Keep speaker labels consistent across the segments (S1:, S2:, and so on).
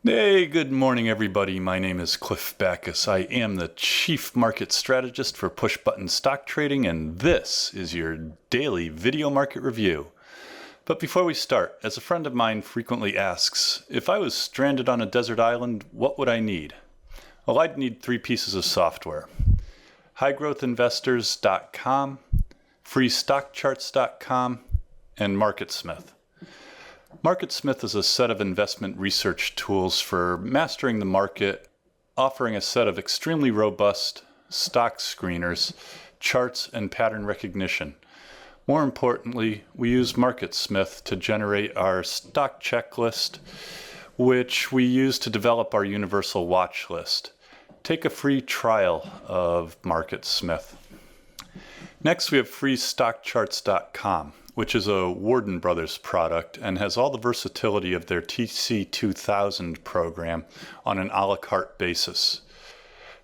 S1: Hey, good morning, everybody. My name is Cliff Backus. I am the Chief Market Strategist for Push Button Stock Trading, and this is your daily video market review. But before we start, as a friend of mine frequently asks, if I was stranded on a desert island, what would I need? Well, I'd need three pieces of software: highgrowthinvestors.com, freestockcharts.com, and MarketSmith. MarketSmith is a set of investment research tools for mastering the market, offering a set of extremely robust stock screeners, charts, and pattern recognition. More importantly, we use MarketSmith to generate our stock checklist, which we use to develop our universal watch list. Take a free trial of MarketSmith. Next, we have freestockcharts.com, which is a Warden Brothers product and has all the versatility of their TC2000 program on an a la carte basis.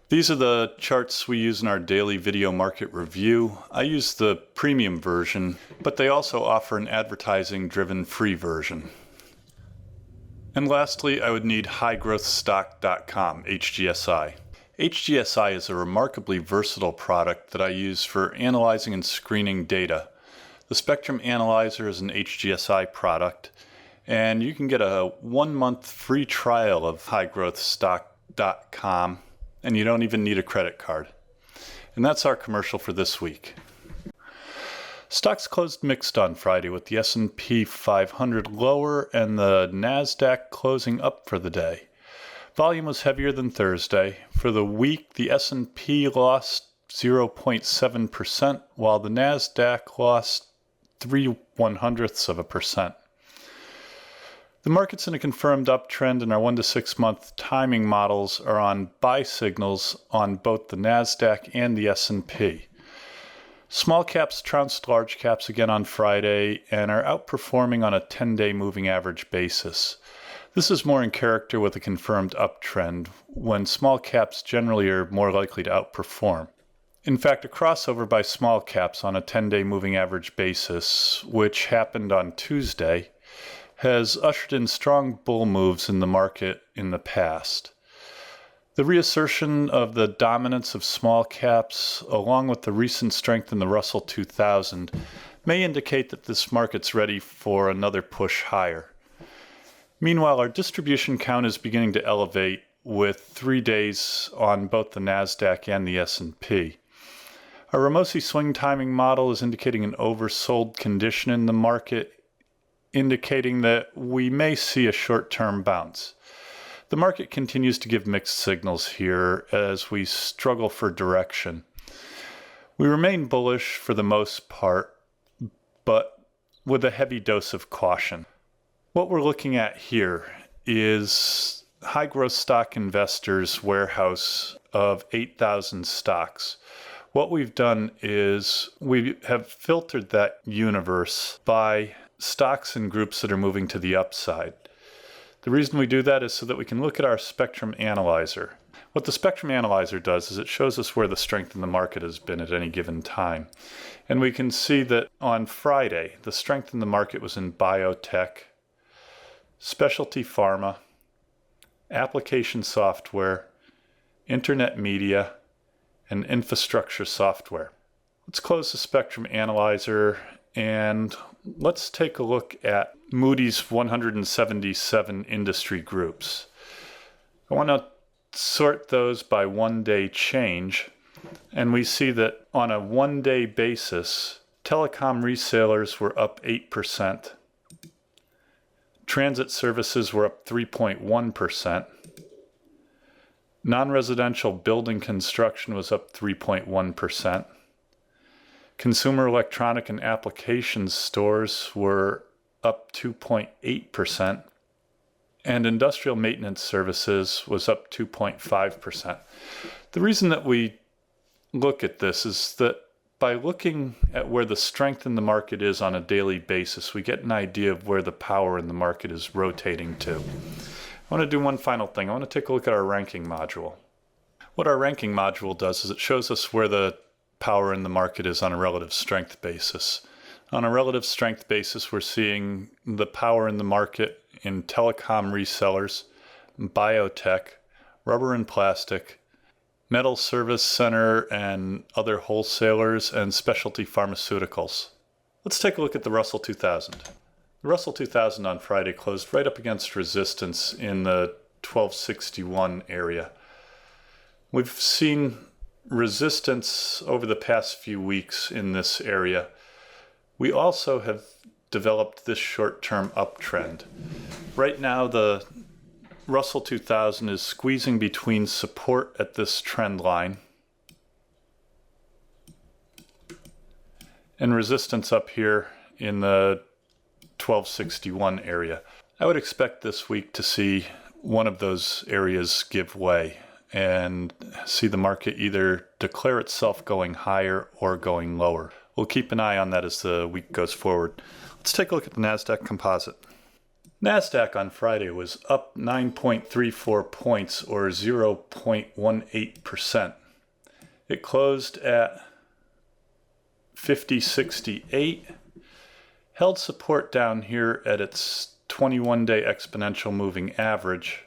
S1: These are the charts we use in our daily video market review. I use the premium version, but they also offer an advertising-driven free version. And lastly, I would need highgrowthstock.com, HGSI. HGSI is a remarkably versatile product that I use for analyzing and screening data. The Spectrum Analyzer is an HGSI product, and you can get a 1-month free trial of highgrowthstock.com, and you don't even need a credit card. And that's our commercial for this week. Stocks closed mixed on Friday, with the S&P 500 lower and the NASDAQ closing up for the day. Volume was heavier than Thursday. For the week, the S&P lost 0.7%, while the NASDAQ lost 0.03%. The market's in a confirmed uptrend, and our 1 to 6 month timing models are on buy signals on both the NASDAQ and the S&P. Small caps trounced large caps again on Friday and are outperforming on a 10-day moving average basis. This is more in character with a confirmed uptrend, when small caps generally are more likely to outperform. In fact, a crossover by small caps on a 10-day moving average basis, which happened on Tuesday, has ushered in strong bull moves in the market in the past. The reassertion of the dominance of small caps, along with the recent strength in the Russell 2000, may indicate that this market's ready for another push higher. Meanwhile, our distribution count is beginning to elevate, with 3 days on both the NASDAQ and the S&P. Our Ramosi swing timing model is indicating an oversold condition in the market, indicating that we may see a short-term bounce. The market continues to give mixed signals here as we struggle for direction. We remain bullish for the most part, but with a heavy dose of caution. What we're looking at here is High Growth Stock Investors' warehouse of 8,000 stocks. What we've done is we have filtered that universe by stocks and groups that are moving to the upside. The reason we do that is so that we can look at our Spectrum Analyzer. What the Spectrum Analyzer does is it shows us where the strength in the market has been at any given time. And we can see that on Friday, the strength in the market was in biotech, specialty pharma, application software, internet media, and infrastructure software. Let's close the Spectrum Analyzer and let's take a look at Moody's 177 industry groups. I want to sort those by 1-day change, and we see that on a 1-day basis, telecom resellers were up 8%. Transit services were up 3.1%. Non-residential building construction was up 3.1%. Consumer electronic and applications stores were up 2.8%. And industrial maintenance services was up 2.5%. The reason that we look at this is that by looking at where the strength in the market is on a daily basis, we get an idea of where the power in the market is rotating to. I want to do one final thing. I want to take a look at our ranking module. What our ranking module does is it shows us where the power in the market is on a relative strength basis. On a relative strength basis, we're seeing the power in the market in telecom resellers, biotech, rubber and plastic, metal service center and other wholesalers, and specialty pharmaceuticals. Let's take a look at the Russell 2000. The Russell 2000 on Friday closed right up against resistance in the 1261 area. We've seen resistance over the past few weeks in this area. We also have developed this short-term uptrend. Right now, the Russell 2000 is squeezing between support at this trend line and resistance up here in the 1261 area. I would expect this week to see one of those areas give way and see the market either declare itself going higher or going lower. We'll keep an eye on that as the week goes forward. Let's take a look at the NASDAQ Composite. NASDAQ on Friday was up 9.34 points or 0.18%. It closed at 50.68, held support down here at its 21-day exponential moving average,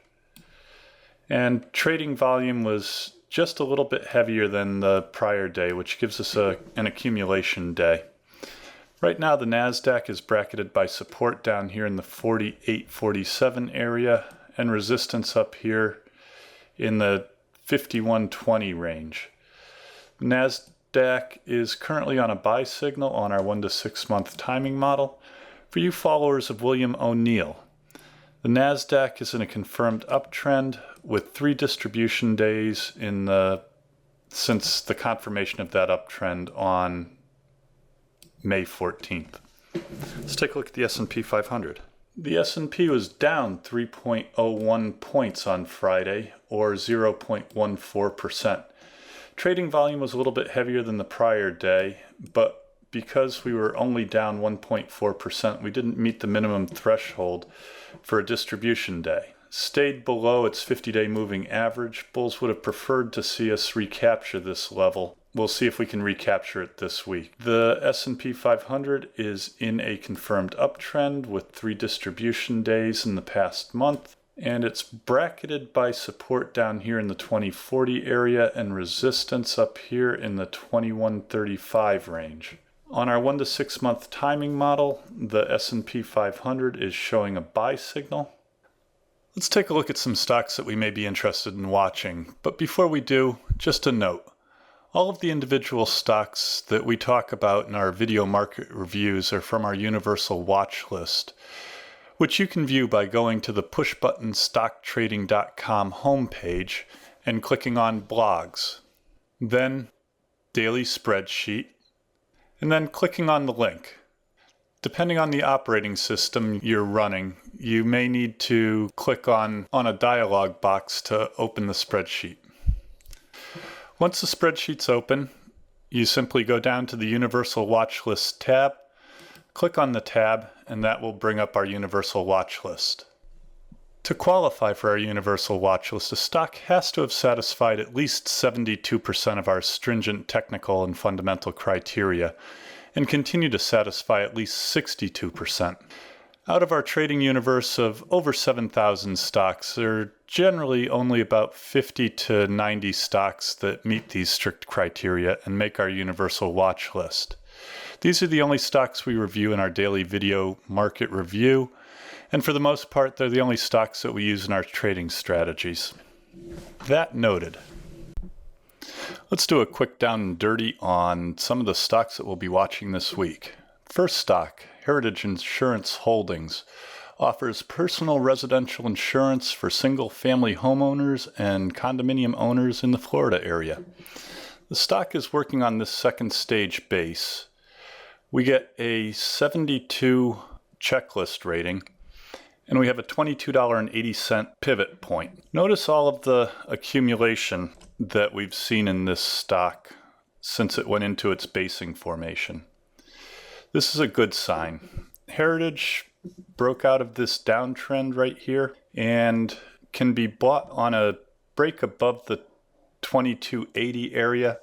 S1: and trading volume was just a little bit heavier than the prior day, which gives us an accumulation day. Right now, the NASDAQ is bracketed by support down here in the 48.47 area and resistance up here in the 51.20 range. The NASDAQ is currently on a buy signal on our 1 to 6 month timing model. For you followers of William O'Neill, the NASDAQ is in a confirmed uptrend with 3 distribution days since the confirmation of that uptrend on May 14th. Let's take a look at the S&P 500. The S&P was down 3.01 points on Friday, or 0.14%. Trading volume was a little bit heavier than the prior day, but because we were only down 1.4%, we didn't meet the minimum threshold for a distribution day. Stayed below its 50-day moving average. Bulls would have preferred to see us recapture this level. We'll see if we can recapture it this week. The S&P 500 is in a confirmed uptrend with 3 distribution days in the past month, and it's bracketed by support down here in the 2040 area and resistance up here in the 2135 range. On our 1 to 6 month timing model, the S&P 500 is showing a buy signal. Let's take a look at some stocks that we may be interested in watching, but before we do, just a note. All of the individual stocks that we talk about in our video market reviews are from our universal watch list, which you can view by going to the push-button stocktrading.com homepage and clicking on blogs, then daily spreadsheet, and then clicking on the link. Depending on the operating system you're running, you may need to click on a dialog box to open the spreadsheet. Once the spreadsheet's open, you simply go down to the Universal Watch List tab, click on the tab, and that will bring up our Universal Watch List. To qualify for our Universal Watch List, a stock has to have satisfied at least 72% of our stringent technical and fundamental criteria, and continue to satisfy at least 62%. Out of our trading universe of over 7,000 stocks, there are generally only about 50 to 90 stocks that meet these strict criteria and make our universal watch list. These are the only stocks we review in our daily video market review, and for the most part, they're the only stocks that we use in our trading strategies. That noted. Let's do a quick down and dirty on some of the stocks that we'll be watching this week. First stock, Heritage Insurance Holdings, offers personal residential insurance for single-family homeowners and condominium owners in the Florida area. The stock is working on this second stage base. We get a 72 checklist rating, and we have a $22.80 pivot point. Notice all of the accumulation that we've seen in this stock since it went into its basing formation. This is a good sign. Heritage broke out of this downtrend right here and can be bought on a break above the 2280 area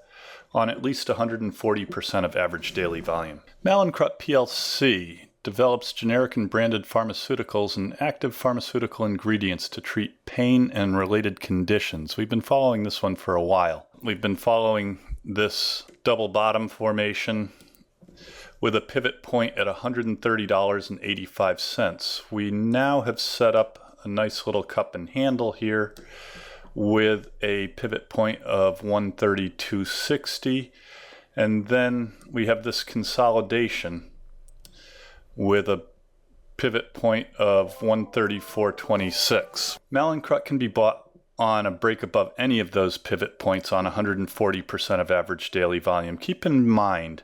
S1: on at least 140% of average daily volume. Mallinckrodt PLC develops generic and branded pharmaceuticals and active pharmaceutical ingredients to treat pain and related conditions. We've been following this one for a while. We've been following this double bottom formation with a pivot point at $130.85. We now have set up a nice little cup and handle here with a pivot point of 132.60, and then we have this consolidation with a pivot point of 134.26. Mallinckrodt can be bought on a break above any of those pivot points on 140% of average daily volume. Keep in mind,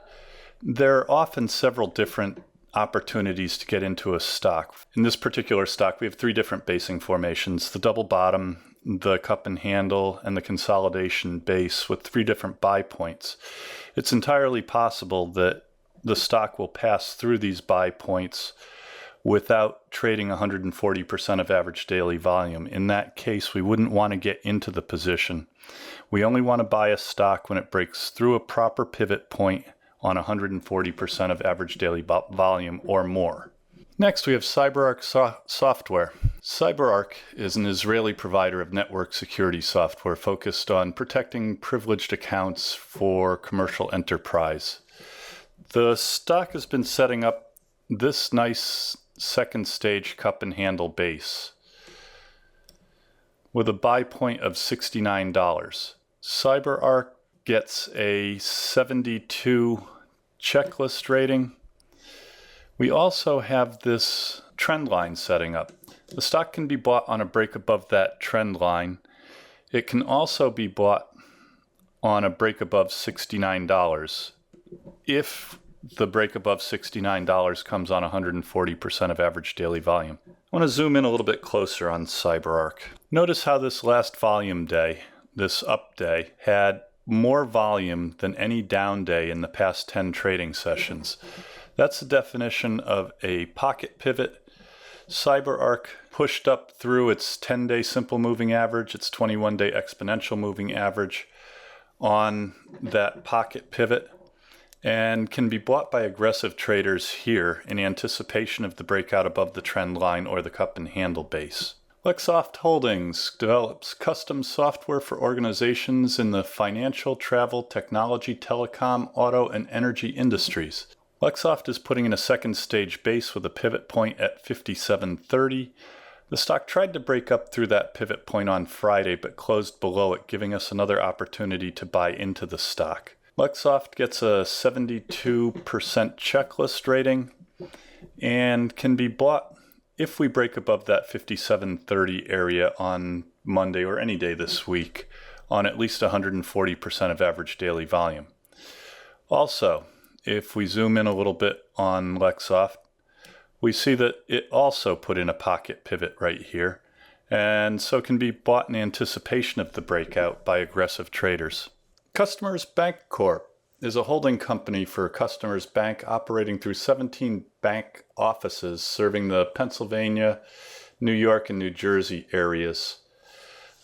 S1: there are often several different opportunities to get into a stock. In this particular stock, we have three different basing formations: the double bottom, the cup and handle, and the consolidation base with three different buy points. It's entirely possible that the stock will pass through these buy points without trading 140% of average daily volume. In that case, we wouldn't want to get into the position. We only want to buy a stock when it breaks through a proper pivot point on 140% of average daily volume or more. Next, we have CyberArk Software. CyberArk is an Israeli provider of network security software focused on protecting privileged accounts for commercial enterprise. The stock has been setting up this nice second stage cup and handle base with a buy point of $69. CyberArk gets a 72 checklist rating. We also have this trend line setting up. The stock can be bought on a break above that trend line. It can also be bought on a break above $69 if the break above $69 comes on 140% of average daily volume. I want to zoom in a little bit closer on CyberArk. Notice how this last volume day, this up day, had more volume than any down day in the past 10 trading sessions. That's the definition of a pocket pivot. CyberArk pushed up through its 10-day simple moving average, its 21-day exponential moving average on that pocket pivot, and can be bought by aggressive traders here in anticipation of the breakout above the trend line or the cup and handle base. Lexoft Holdings develops custom software for organizations in the financial, travel, technology, telecom, auto, and energy industries. Lexoft is putting in a second stage base with a pivot point at 57.30. The stock tried to break up through that pivot point on Friday, but closed below it, giving us another opportunity to buy into the stock. Lexoft gets a 72% checklist rating and can be bought if we break above that 57.30 area on Monday or any day this week on at least 140% of average daily volume. Also, if we zoom in a little bit on Lexoft, we see that it also put in a pocket pivot right here, and so can be bought in anticipation of the breakout by aggressive traders. Customers Bank Corp is a holding company for Customers Bank operating through 17 bank offices serving the Pennsylvania, New York, and New Jersey areas.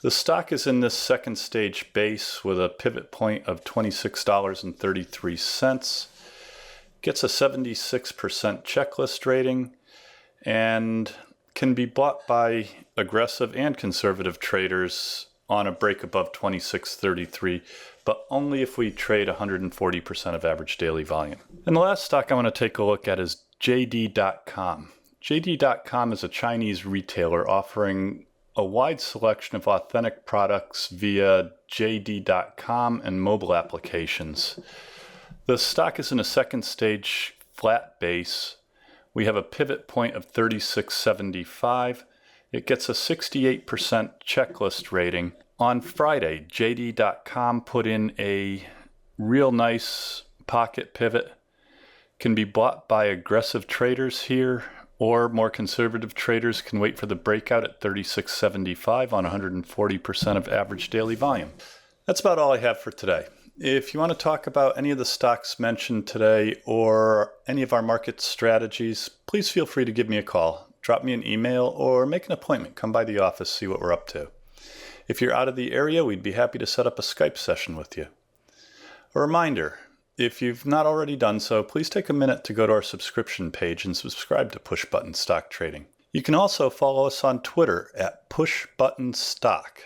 S1: The stock is in this second stage base with a pivot point of $26.33, gets a 76% checklist rating, and can be bought by aggressive and conservative traders on a break above 26.33, but only if we trade 140% of average daily volume. And the last stock I want to take a look at is JD.com. JD.com is a Chinese retailer offering a wide selection of authentic products via JD.com and mobile applications. The stock is in a second stage flat base. We have a pivot point of 36.75. It gets a 68% checklist rating. On Friday, JD.com put in a real nice pocket pivot. Can be bought by aggressive traders here, or more conservative traders can wait for the breakout at 36.75 on 140% of average daily volume. That's about all I have for today. If you want to talk about any of the stocks mentioned today or any of our market strategies, please feel free to give me a call. Drop me an email or make an appointment. Come by the office, see what we're up to. If you're out of the area, we'd be happy to set up a Skype session with you. A reminder, If you've not already done so, please take a minute to go to our subscription page and subscribe to Push Button Stock Trading. You can also follow us on Twitter at PushButtonStock.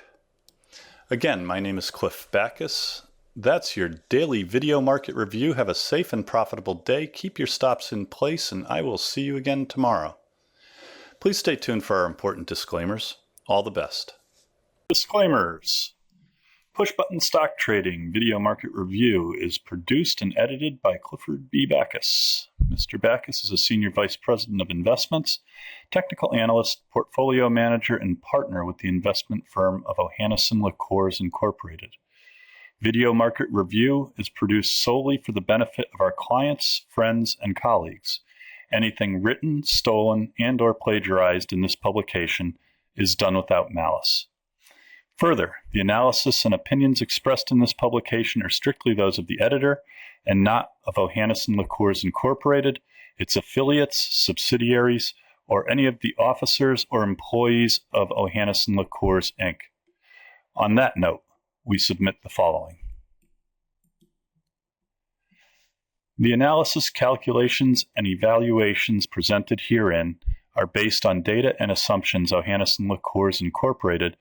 S1: Again, my name is Cliff Backus. That's your daily video market review. Have a safe and profitable day. Keep your stops in place, and I will see you again tomorrow. Please stay tuned for our important disclaimers. All the best. Disclaimers. Push Button Stock Trading Video Market Review is produced and edited by Clifford B. Backus. Mr. Backus is a Senior Vice President of Investments, Technical Analyst, Portfolio Manager, and Partner with the investment firm of Ohannes & Liqueurs, Incorporated. Video Market Review is produced solely for the benefit of our clients, friends, and colleagues. Anything written, stolen, and/or plagiarized in this publication is done without malice. Further, the analysis and opinions expressed in this publication are strictly those of the editor and not of Ohannes & Liqueurs, Incorporated, its affiliates, subsidiaries, or any of the officers or employees of Ohannes & Liqueurs, Inc. On that note, we submit the following. The analysis, calculations, and evaluations presented herein are based on data and assumptions Ohannes & Liqueurs, Incorporated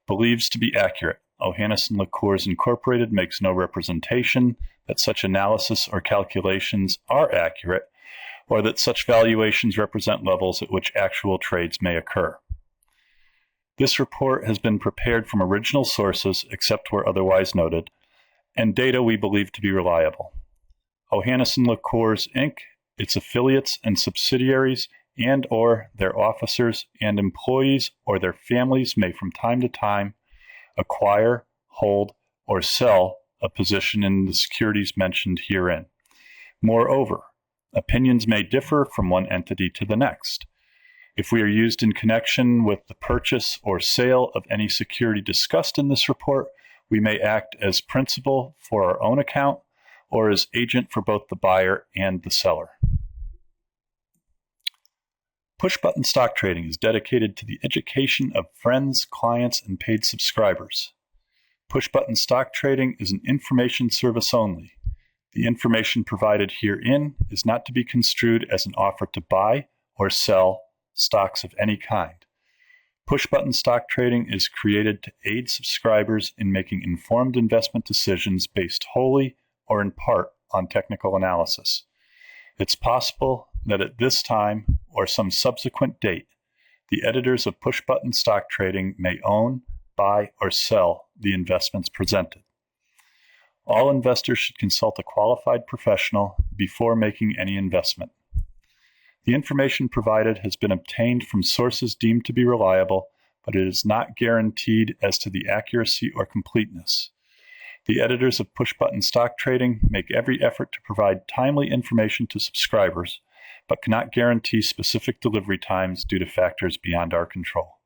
S1: believes to be accurate. Ohannes & Liqueurs, Incorporated makes no representation that such analysis or calculations are accurate or that such valuations represent levels at which actual trades may occur. This report has been prepared from original sources, except where otherwise noted, and data we believe to be reliable. Ohannes & Liqueurs, Inc., its affiliates and subsidiaries, and/or their officers and employees or their families may from time to time acquire, hold, or sell a position in the securities mentioned herein. Moreover, opinions may differ from one entity to the next. If we are used in connection with the purchase or sale of any security discussed in this report, we may act as principal for our own account or as agent for both the buyer and the seller. Push Button Stock Trading is dedicated to the education of friends, clients, and paid subscribers. Push Button Stock Trading is an information service only. The information provided herein is not to be construed as an offer to buy or sell stocks of any kind. Push Button Stock Trading is created to aid subscribers in making informed investment decisions based wholly or in part on technical analysis. It's possible that at this time or some subsequent date, the editors of Push Button Stock Trading may own, buy, or sell the investments presented. All investors should consult a qualified professional before making any investment. The information provided has been obtained from sources deemed to be reliable, but it is not guaranteed as to the accuracy or completeness. The editors of Push Button Stock Trading make every effort to provide timely information to subscribers, but cannot guarantee specific delivery times due to factors beyond our control.